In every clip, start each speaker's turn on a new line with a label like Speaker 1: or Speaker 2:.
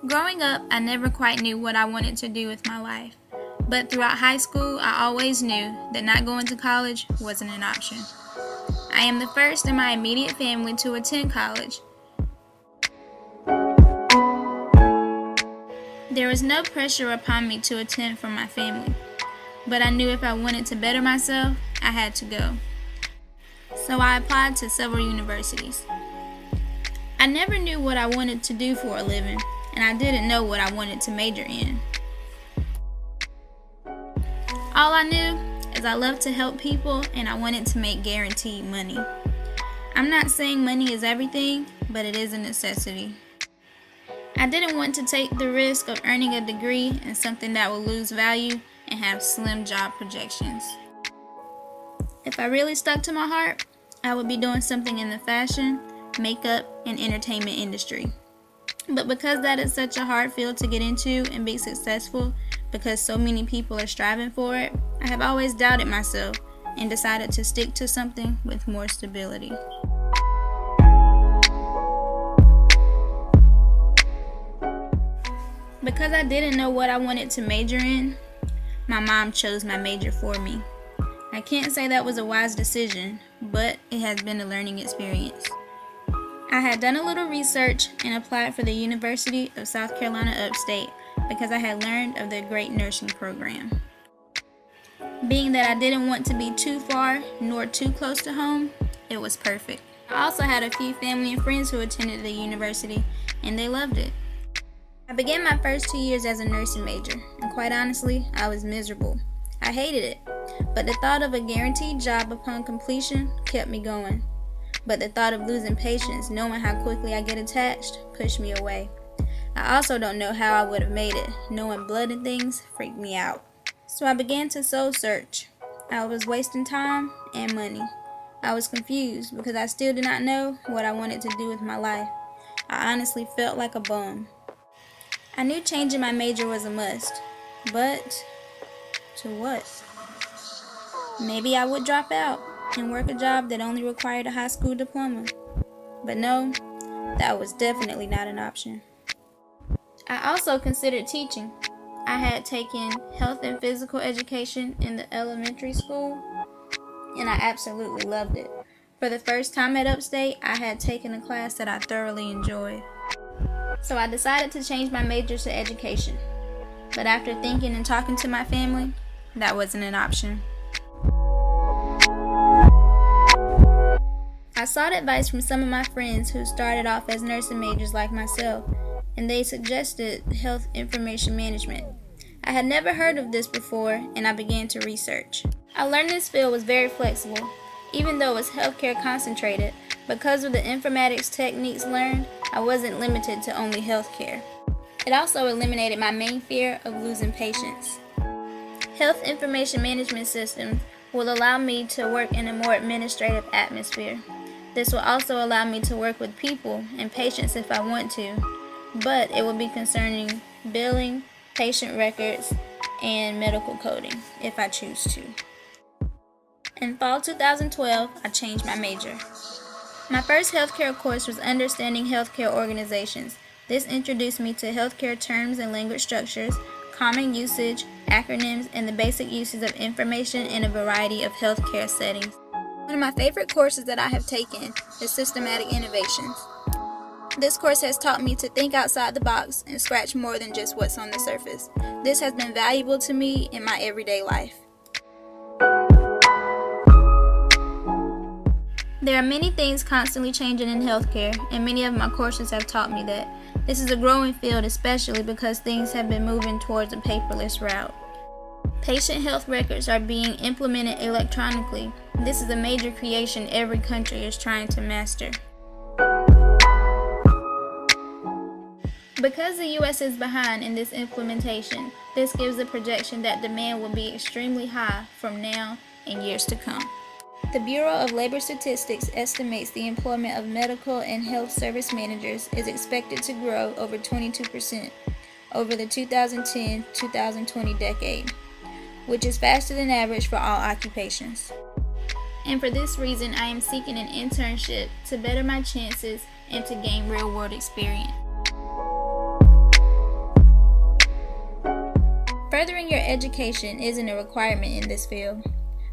Speaker 1: Growing up, I never quite knew what I wanted to do with my life. But throughout high school, I always knew that not going to college wasn't an option. I am the first in my immediate family to attend college. There was no pressure upon me to attend from my family, but I knew if I wanted to better myself, I had to go. So I applied to several universities. I never knew what I wanted to do for a living, and I didn't know what I wanted to major in. All I knew is I loved to help people and I wanted to make guaranteed money. I'm not saying money is everything, but it is a necessity. I didn't want to take the risk of earning a degree in something that will lose value and have slim job projections. If I really stuck to my heart, I would be doing something in the fashion, makeup, and entertainment industry. But because that is such a hard field to get into and be successful, because so many people are striving for it, I have always doubted myself and decided to stick to something with more stability. Because I didn't know what I wanted to major in, my mom chose my major for me. I can't say that was a wise decision, but it has been a learning experience. I had done a little research and applied for the University of South Carolina Upstate because I had learned of their great nursing program. Being that I didn't want to be too far nor too close to home, it was perfect. I also had a few family and friends who attended the university, and they loved it. I began my first 2 years as a nursing major, and quite honestly, I was miserable. I hated it, but the thought of a guaranteed job upon completion kept me going. But the thought of losing patience, knowing how quickly I get attached, pushed me away. I also don't know how I would have made it. Knowing blood and things freaked me out. So I began to soul search. I was wasting time and money. I was confused because I still did not know what I wanted to do with my life. I honestly felt like a bum. I knew changing my major was a must, but to what? Maybe I would drop out and work a job that only required a high school diploma. But no, that was definitely not an option. I also considered teaching. I had taken health and physical education in the elementary school, and I absolutely loved it. For the first time at Upstate, I had taken a class that I thoroughly enjoyed. So I decided to change my major to education. But after thinking and talking to my family, that wasn't an option. I sought advice from some of my friends who started off as nursing majors like myself, and they suggested health information management. I had never heard of this before, and I began to research. I learned this field was very flexible, even though it was healthcare concentrated. Because of the informatics techniques learned, I wasn't limited to only healthcare. It also eliminated my main fear of losing patients. Health information management systems will allow me to work in a more administrative atmosphere. This will also allow me to work with people and patients if I want to, but it will be concerning billing, patient records, and medical coding if I choose to. In fall 2012, I changed my major. My first healthcare course was Understanding Healthcare Organizations. This introduced me to healthcare terms and language structures, common usage, acronyms, and the basic uses of information in a variety of healthcare settings. One of my favorite courses that I have taken is Systematic Innovations. This course has taught me to think outside the box and scratch more than just what's on the surface. This has been valuable to me in my everyday life. There are many things constantly changing in healthcare, and many of my courses have taught me that. This is a growing field, especially because things have been moving towards a paperless route. Patient health records are being implemented electronically. This is a major creation every country is trying to master. Because the U.S. is behind in this implementation, this gives a projection that demand will be extremely high from now and years to come. The Bureau of Labor Statistics estimates the employment of medical and health service managers is expected to grow over 22% over the 2010-2020 decade, which is faster than average for all occupations. And for this reason, I am seeking an internship to better my chances and to gain real-world experience. Furthering your education isn't a requirement in this field,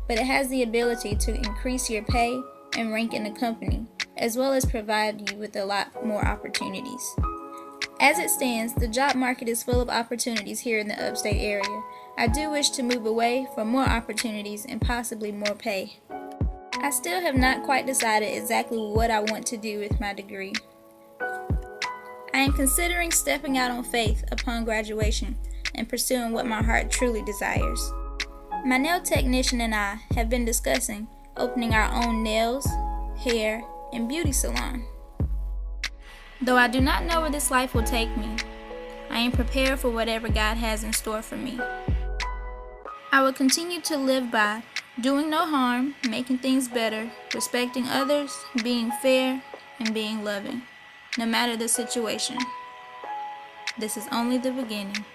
Speaker 1: but it has the ability to increase your pay and rank in the company, as well as provide you with a lot more opportunities. As it stands, the job market is full of opportunities here in the upstate area. I do wish to move away for more opportunities and possibly more pay. I still have not quite decided exactly what I want to do with my degree. I am considering stepping out on faith upon graduation and pursuing what my heart truly desires. My nail technician and I have been discussing opening our own nails, hair, and beauty salon. Though I do not know where this life will take me, I am prepared for whatever God has in store for me. I will continue to live by doing no harm, making things better, respecting others, being fair, and being loving, no matter the situation. This is only the beginning.